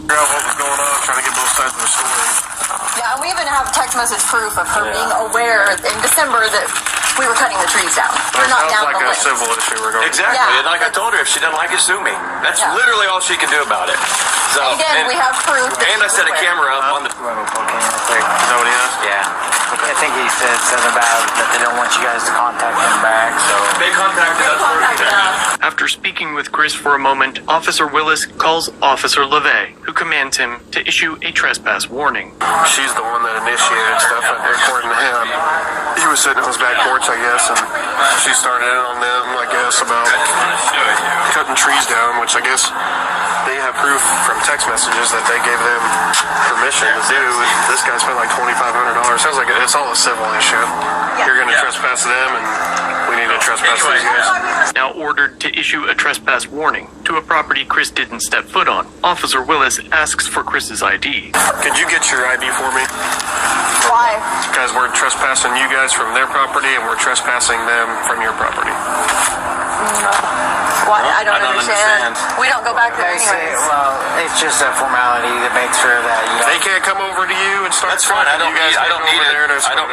Figure out what was going on, trying to get both sides of the story. Yeah, and we even have text message proof of her being aware in December that we were cutting the trees down. We're not down like the a list. civil issue regarding. Exactly. Yeah. And like I told her, if she doesn't like it, sue me. That's literally all she can do about it. So And again, we have proof. And I set a camera up on the. Is that what he has? Yeah. I think he said something about that they don't want you guys to contact him back, so... They contacted us. After speaking with Chris for a moment, Officer Willis calls Officer LeVay, who commands him to issue a trespass warning. She's the one that initiated stuff, according to him. He was sitting on his back porch, I guess, and she started in on them, I guess, about cutting trees down, which I guess they have proof from text messages that they gave them permission to do. This guy spent like $2,500. Sounds like it's all a civil issue. You're going to trespass them, and we need to trespass these guys. Now ordered to issue a trespass warning to a property Chris didn't step foot on, Officer Willis asks for Chris's ID. Could you get your ID for me? Why? Because we're trespassing you guys from their property, and we're trespassing them from your property. Why? I don't understand. We don't go back there anyways. Well, it's just a formality to make sure that you They can't come over to you and start. That's fine. I don't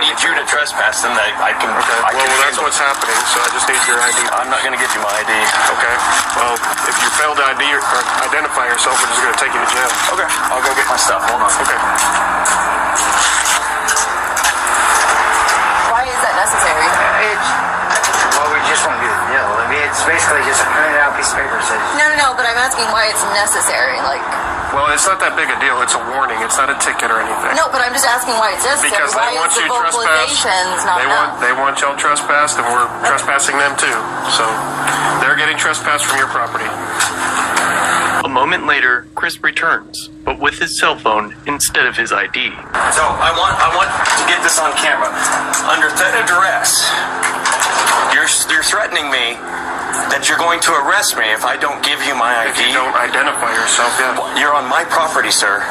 need you to trespass them. I can. Okay. Well, that's what's happening. So I just need your ID. I'm not going to give you my ID. Okay. Well, if you fail to ID or identify yourself, we're just going to take you to jail. Okay. I'll go get my stuff. Hold on. Okay. Why is that necessary? Well, we just want to do the deal. I mean, it's basically just a printed out piece of paper that says... No, but I'm asking why it's necessary. Like, Well, it's not that big a deal. It's a warning. It's not a ticket or anything. no, but I'm just asking why it's necessary. Because why they want is you the trespassed. vocalizations not enough? They want y'all trespassed, and we're trespassing them too. So they're getting trespassed from your property. A moment later, Chris returns, but with his cell phone instead of his ID. So I want to get this on camera. Under threat of duress, you're threatening me that you're going to arrest me if I don't give you my ID. If you don't identify yourself, yeah. You're on my property, sir.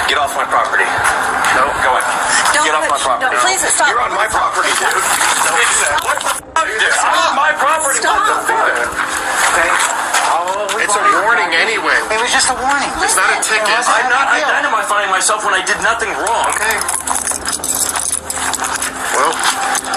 Get off my property. No, Go ahead. Get off my property. No, please stop. You're on my property, dude. What the fuck? I'm on my property. Stop. What the fuck? Okay. It's a warning anyway. It was just a warning. It's not a ticket. I'm not identifying myself when I did nothing wrong. Okay. Well,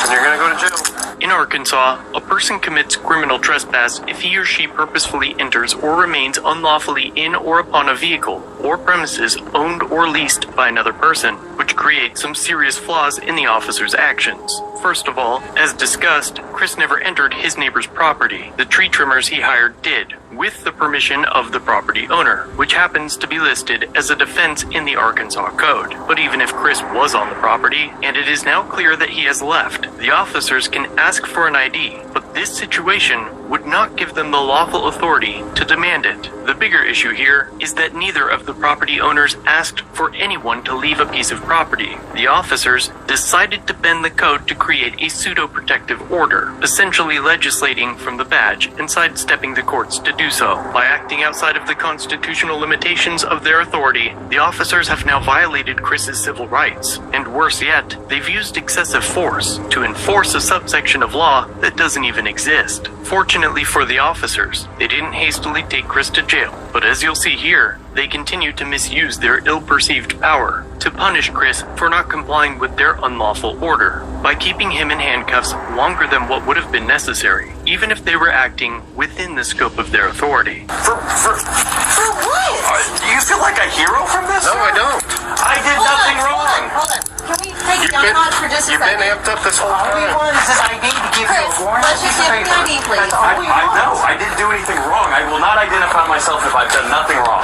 then you're gonna go to jail. In Arkansas, a person commits criminal trespass if he or she purposefully enters or remains unlawfully in or upon a vehicle or premises owned or leased by another person, which creates some serious flaws in the officer's actions. First of all, as discussed, Chris never entered his neighbor's property. The tree trimmers he hired did, with the permission of the property owner, which happens to be listed as a defense in the Arkansas Code. But even if Chris was on the property, and it is now clear that he has left, the officers can ask for an ID, but this situation would not give them the lawful authority to demand it. The bigger issue here is that neither of the property owners asked for anyone to leave a piece of property. The officers decided to bend the code to create a pseudo-protective order, essentially legislating from the badge and sidestepping the courts to do so. By acting outside of the constitutional limitations of their authority, the officers have now violated Chris's civil rights, and worse yet, they've used excessive force to enforce a subsection of law that doesn't even exist. Fortunately for the officers, they didn't hastily take Chris to jail, but as you'll see here, they continue to misuse their ill-perceived power to punish Chris for not complying with their unlawful order by keeping him in handcuffs longer than what would have been necessary, even if they were acting within the scope of their authority. For what? Do you feel like a hero from this? No, I don't. I did nothing wrong. Hold on. Can we take it down on for just a You've been second? amped up this whole All we time. want is this ID to give you Chris, a warning. let's just get the ID, please. That's all we want. No, I didn't do anything wrong. I will not identify myself if I've done nothing wrong.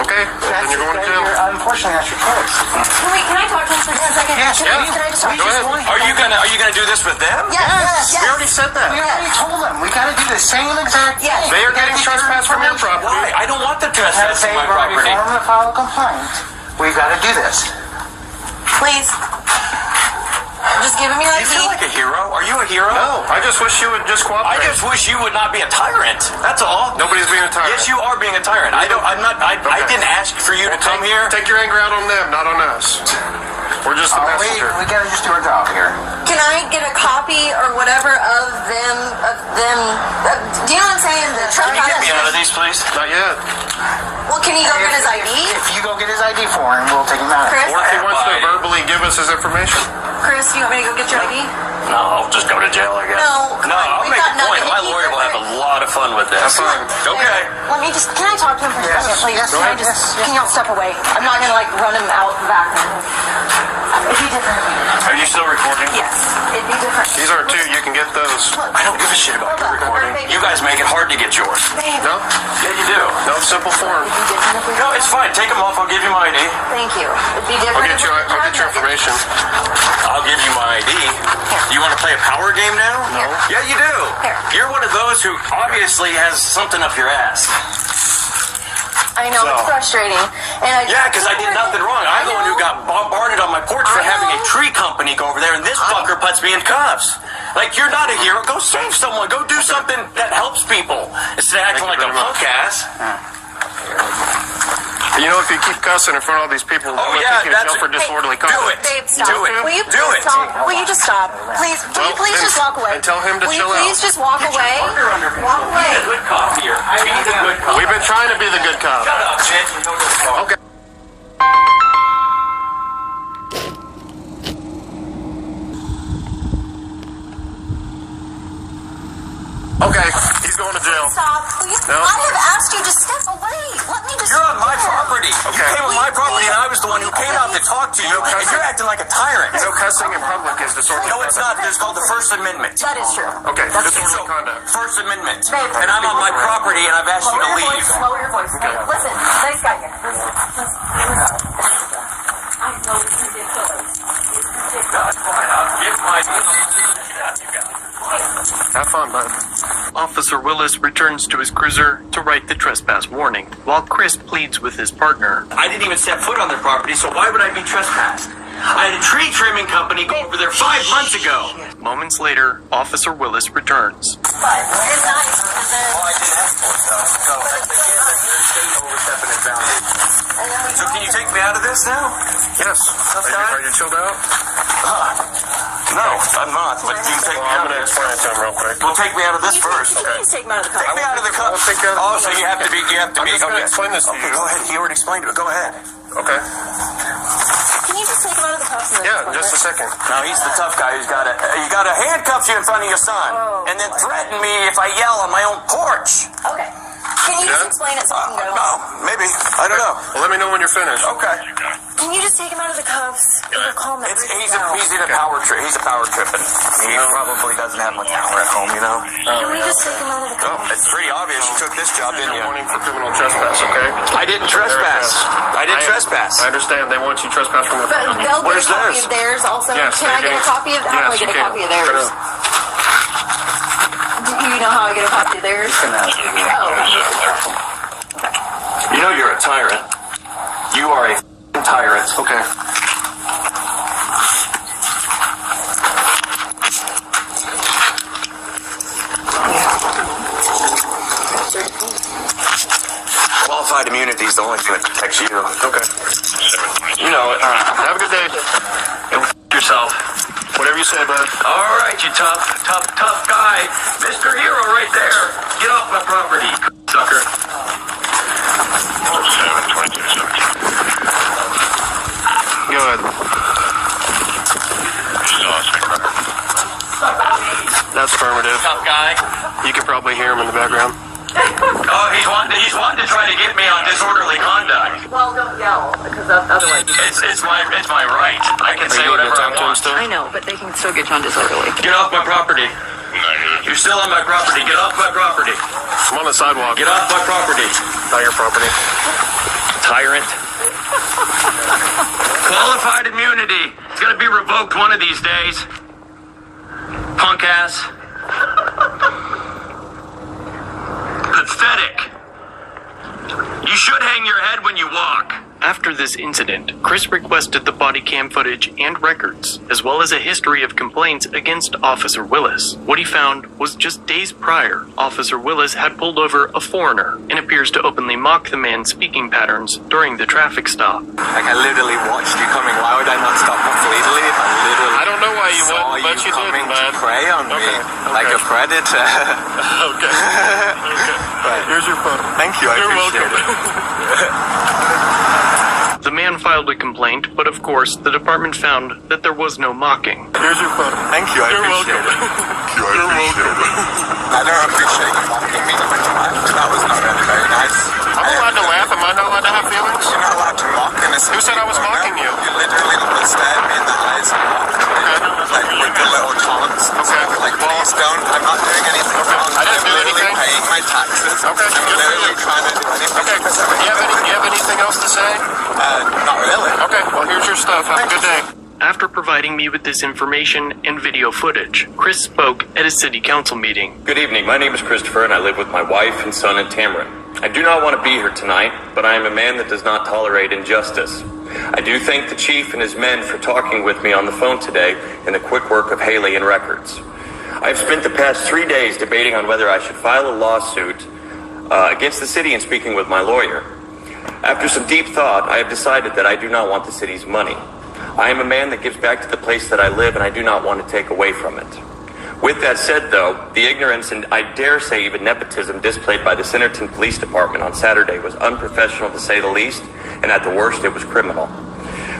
Okay, then you're going to jail. Unfortunately, that's your choice. Can I talk to him for just a second? Yes, Can I yeah. just talk Go to ahead. him? Are you gonna do this with them? Yes. We already said that. We already told them. We got to do the same exact thing. Yes. They are getting trespassed from your property. Why? I don't want the Have trespass they on my already property. formed to file a complaint? We've got to do this. Please. Just give him your Do you ID. feel like a hero? Are you a hero? No, I just wish you would just I cooperate. just wish you would not be a tyrant. That's all. Nobody's being a tyrant. Yes, you are being a tyrant. I didn't ask for you to come here. Take your anger out on them, not on us. We're just the messenger. We got to just do our job here. Can I get a copy or whatever of them? Do you know what I'm saying? The Can you get me out of trespass. these, please? Not yet. Well, can you go get his ID? If ID for him, we'll take him out. Chris? Or if he wants to verbally give us his information. Chris, you want me to go get your ID? No, I'll just go to jail, I guess. No, No, I'll make a point. My lawyer will have a lot of fun with this. Have fun. Okay. Let me just, can I talk to him for a second, please? Yes, Can I yes, just, yes. can y'all step away? I'm not gonna like run him out the back. It'd be different. Are you still recording? Yes, it'd be different. These are two. You can get those. I don't give a shit about your recording. You guys make it hard to get yours. No? Yeah, you do. No, simple form. It'd be different if we No, it's fine. Take them off. I'll give you my ID. Thank you. It'd be I'll different. get your information. I'll give you my ID. You want to play a power game now? No. Yeah, you do. Here. You're one of those who obviously has something up your ass. I know, it's frustrating. And Yeah, because I did nothing wrong. I'm the one who got bombarded on my porch for having a tree company go over there, and this fucker puts me in cuffs. Like, you're not a hero. Go save someone. Go do something that helps people instead of acting like a punk ass. You know, if you keep cussing in front of all these people, we're going to take you to jail for disorderly Do conduct. it. Babe, stop. Do it. Will you Do please it. stop? Will you just stop? Please, will you please just walk away? And tell him to will chill you please out. just walk away? Walk away. Be the good cop here. Be the good cop. We've been trying to be the good cop. Shut up, bitch. Okay. Okay, he's going to jail. Stop. Will you? No. I have asked you to step away. Let me just. You're on my Yeah. property. Okay. You came on my property, and I was the one who came out to talk to you, and you're acting like a tyrant. No cussing in public is disorderly No, it's not. It's called the First Amendment. That is true. Okay, That's disorderly true. conduct. First Amendment. Babe. And I'm on my property, and I've asked you to Lower your leave. voice. Lower your voice. Hey, listen. Nice guy here. I know it's ridiculous. That's fine. I'll give my... Have fun, bud. Officer Willis returns to his cruiser to write the trespass warning, while Chris pleads with his partner. I didn't even step foot on their property, so why would I be trespassed? I had a tree trimming company go over there 5 months ago. Moments later, Officer Willis returns. But it's not. Well, I didn't ask for it, though. So, again, there's state overstepping its boundaries. So can you take me out of this now? Yes. Are you chilled out? No, I'm not, but you can take me Well, out I'm of going to this. explain it to him real quick. Well, take me out of this first. Can you please take him out of the car? Take me out of the cup. I'll take care of Oh, so you have to be, I'm just going to explain this to Okay, you. go ahead. He already explained it. Go ahead. Okay. Can you just take him out of the cuffs? Yeah, just a second. No, he's the tough guy who's got to handcuff you in front of your son, and then threaten me if I yell on my own porch. Okay. Can you just Done? explain it so I can go? No, maybe. I don't know. Well, let me know when you're finished. Okay. Can you just take him out of the cuffs? It'll calm everything He's down. in a power trip. He's a power tripping. He probably doesn't have much power at home, you know. Can we just take him out of the Oh, cuffs? it's pretty obvious you took this job, didn't you? Warning for criminal trespass, okay? I didn't trespass. I didn't trespass. I understand. They want you trespass from the But they'll get Where's a copy theirs? of theirs also. Yes, Can I they're get a getting- copy of how do I Yes, get a you can. copy of theirs? Do you know how I get a copy of theirs? Oh. You know you're a tyrant. You are a tyrant. Okay. Qualified immunity is the only thing that protects you. Okay. You know it. Have a good day. Yourself. Whatever you say, bud. All right, you tough guy. Mr. Hero right there. Get off my property, sucker. Go ahead. That's affirmative. Tough guy. You can probably hear him in the background. Oh, he's wanting to try to get me on disorderly conduct. Well, don't yell, because otherwise... It's my right. I can say whatever I want. I know, but they can still get you on disorderly. Get off my property. You're still on my property. Get off my property. I'm on the sidewalk. Get off my property. Not your property. Tyrant. Qualified immunity. It's gonna be revoked one of these days. Punk ass. Pathetic. You should hang your head when you walk. After this incident, Chris requested the body cam footage and records, as well as a history of complaints against Officer Willis. What he found was just days prior, Officer Willis had pulled over a foreigner and appears to openly mock the man's speaking patterns during the traffic stop. Like, I literally watched you coming. Why would I not stop completely? I I don't know why you saw wouldn't, but you coming didn't, bud. to prey on me like a predator. Okay. Okay. Here's your phone. Thank you. I You're appreciate welcome. it. The man department filed a complaint, but of course, the department found that there was no mocking. Here's your phone. Thank you, I You're appreciate welcome. it. You're welcome. I don't appreciate you mocking me. That was not really very nice. I'm allowed to laugh. Am I not allowed to have feelings? You're not allowed to mock innocent Who said I was people, mocking no. you? You literally stared me in the eyes and mocked me. Like with the little taunts. Okay. Like, please don't. I'm not doing anything wrong. I didn't do I'm literally anything. paying my taxes. Okay, I'm good for literally you. trying to do anything. Okay. Do you have anything else to say? Not really. Okay. Well, here's your stuff. Have a good day. After providing me with this information and video footage, Chris spoke at a city council meeting. Good evening. My name is Christopher, and I live with my wife and son in Tyrant. I do not want to be here tonight, but I am a man that does not tolerate injustice. I do thank the chief and his men for talking with me on the phone today in the quick work of Haley and Records. I've spent the past 3 days debating on whether I should file a lawsuit against the city and speaking with my lawyer. After some deep thought, I have decided that I do not want the city's money. I am a man that gives back to the place that I live, and I do not want to take away from it. With that said, though, the ignorance and I dare say even nepotism displayed by the Centerton Police Department on Saturday was unprofessional to say the least, and at the worst, it was criminal.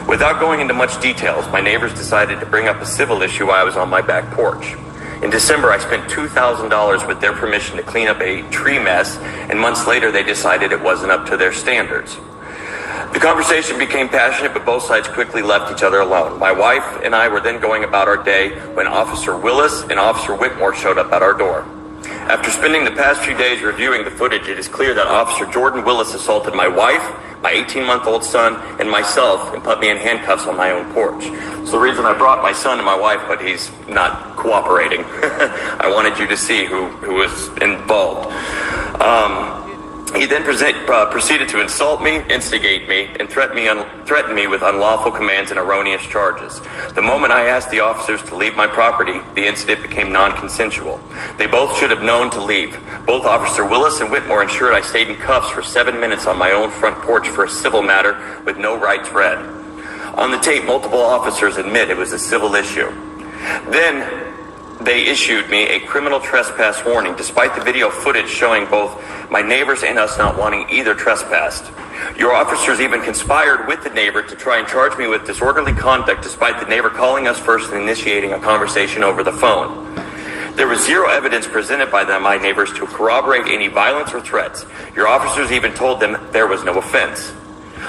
Without going into much details, my neighbors decided to bring up a civil issue while I was on my back porch. In December, I spent $2,000 with their permission to clean up a tree mess, and months later, they decided it wasn't up to their standards. The conversation became passionate, but both sides quickly left each other alone. My wife and I were then going about our day when Officer Willis and Officer Whitmore showed up at our door. After spending the past few days reviewing the footage, it is clear that Officer Jordan Willis assaulted my wife, my 18-month-old son, and myself and put me in handcuffs on my own porch. It's the reason I brought my son and my wife, but he's not cooperating. I wanted you to see who was involved. He then proceeded to insult me, instigate me, and threaten me with unlawful commands and erroneous charges. The moment I asked the officers to leave my property, the incident became non-consensual. They both should have known to leave. Both Officer Willis and Whitmore ensured I stayed in cuffs for 7 minutes on my own front porch for a civil matter with no rights read. On the tape, multiple officers admit it was a civil issue. Then they issued me a criminal trespass warning, despite the video footage showing both my neighbors and us not wanting either trespassed. Your officers even conspired with the neighbor to try and charge me with disorderly conduct, despite the neighbor calling us first and initiating a conversation over the phone. There was zero evidence presented by my neighbors to corroborate any violence or threats. Your officers even told them there was no offense.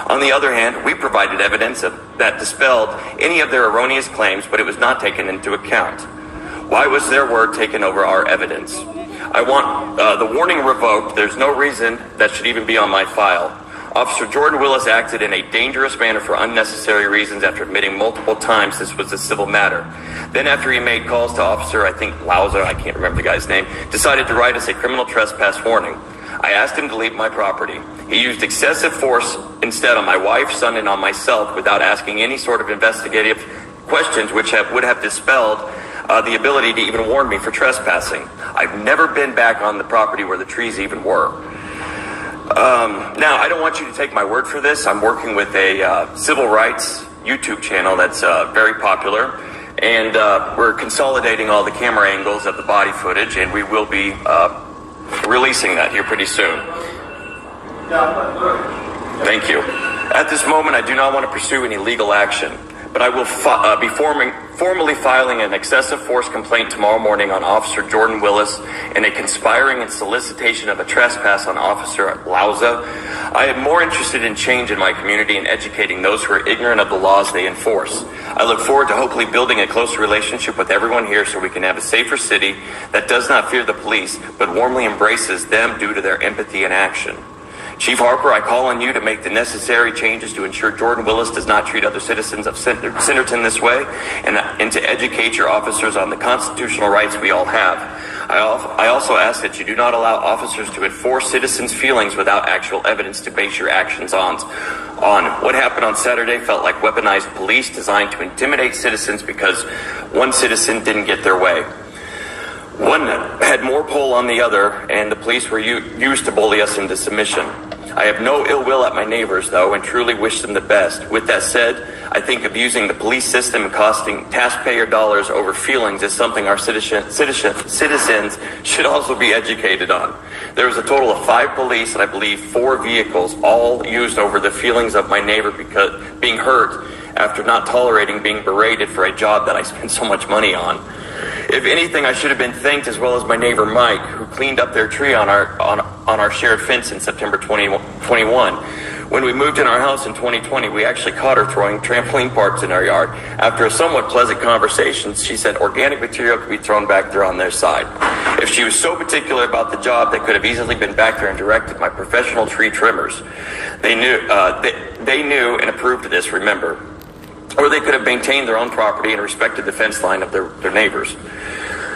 On the other hand, we provided evidence that dispelled any of their erroneous claims, but it was not taken into account. Why was their word taken over our evidence? I want the warning revoked. There's no reason that should even be on my file. Officer Jordan Willis acted in a dangerous manner for unnecessary reasons after admitting multiple times this was a civil matter. Then after he made calls to Officer, I think Lauza, I can't remember the guy's name, decided to write us a criminal trespass warning. I asked him to leave my property. He used excessive force instead on my wife, son, and on myself without asking any sort of investigative questions which would have dispelled the ability to even warn me for trespassing. I've never been back on the property where the trees even were. Now, I don't want you to take my word for this. I'm working with a civil rights YouTube channel that's very popular, and we're consolidating all the camera angles of the body footage, and we will be releasing that here pretty soon. Thank you. At this moment, I do not want to pursue any legal action, but I will be formally filing an excessive force complaint tomorrow morning on Officer Jordan Willis and a conspiring and solicitation of a trespass on Officer Lauza. I am more interested in change in my community and educating those who are ignorant of the laws they enforce. I look forward to hopefully building a closer relationship with everyone here so we can have a safer city that does not fear the police, but warmly embraces them due to their empathy and action. Chief Harper, I call on you to make the necessary changes to ensure Jordan Willis does not treat other citizens of Centerton this way, and to educate your officers on the constitutional rights we all have. I also ask that you do not allow officers to enforce citizens' feelings without actual evidence to base your actions on. What happened on Saturday felt like weaponized police designed to intimidate citizens because one citizen didn't get their way. One had more pull on the other, and the police were used to bully us into submission. I have no ill will at my neighbors, though, and truly wish them the best. With that said, I think abusing the police system and costing taxpayer dollars over feelings is something our citizens should also be educated on. There was a total of 5 police and I believe 4 vehicles, all used over the feelings of my neighbor because being hurt after not tolerating being berated for a job that I spent so much money on. If anything, I should have been thanked, as well as my neighbor Mike, who cleaned up their tree on our shared fence in September 2021. When we moved in our house in 2020, we actually caught her throwing trampoline parts in our yard. After a somewhat pleasant conversation, she said organic material could be thrown back there on their side. If she was so particular about the job, they could have easily been back there and directed my professional tree trimmers. They knew and approved of this, remember. Or they could have maintained their own property and respected the fence line of their neighbors.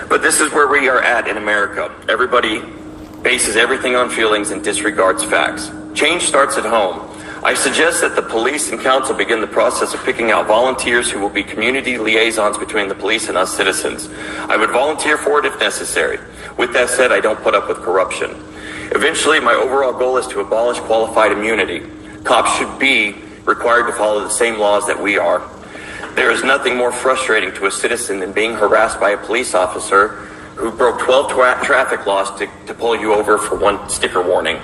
But this is where we are at in America. Everybody bases everything on feelings and disregards facts. Change starts at home. I suggest that the police and council begin the process of picking out volunteers who will be community liaisons between the police and us citizens. I would volunteer for it if necessary. With that said, I don't put up with corruption. Eventually, my overall goal is to abolish qualified immunity. Cops should be required to follow the same laws that we are. There is nothing more frustrating to a citizen than being harassed by a police officer who broke 12 traffic laws to pull you over for one sticker warning.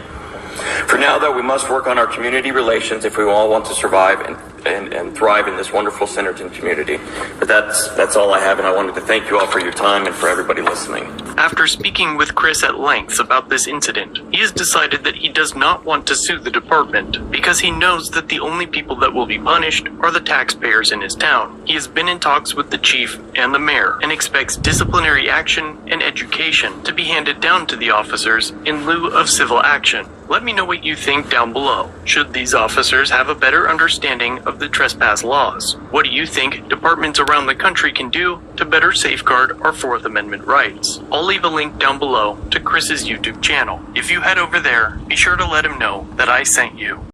For now, though, we must work on our community relations if we all want to survive and thrive in this wonderful Centerton community. But that's all I have, and I wanted to thank you all for your time and for everybody listening. After speaking with Chris at length about this incident, he has decided that he does not want to sue the department because he knows that the only people that will be punished are the taxpayers in his town. He has been in talks with the chief and the mayor and expects disciplinary action and education to be handed down to the officers in lieu of civil action. Let me know what you think down below. Should these officers have a better understanding of the trespass laws? What do you think departments around the country can do to better safeguard our Fourth Amendment rights? I'll leave a link down below to Chris's YouTube channel. If you head over there, be sure to let him know that I sent you.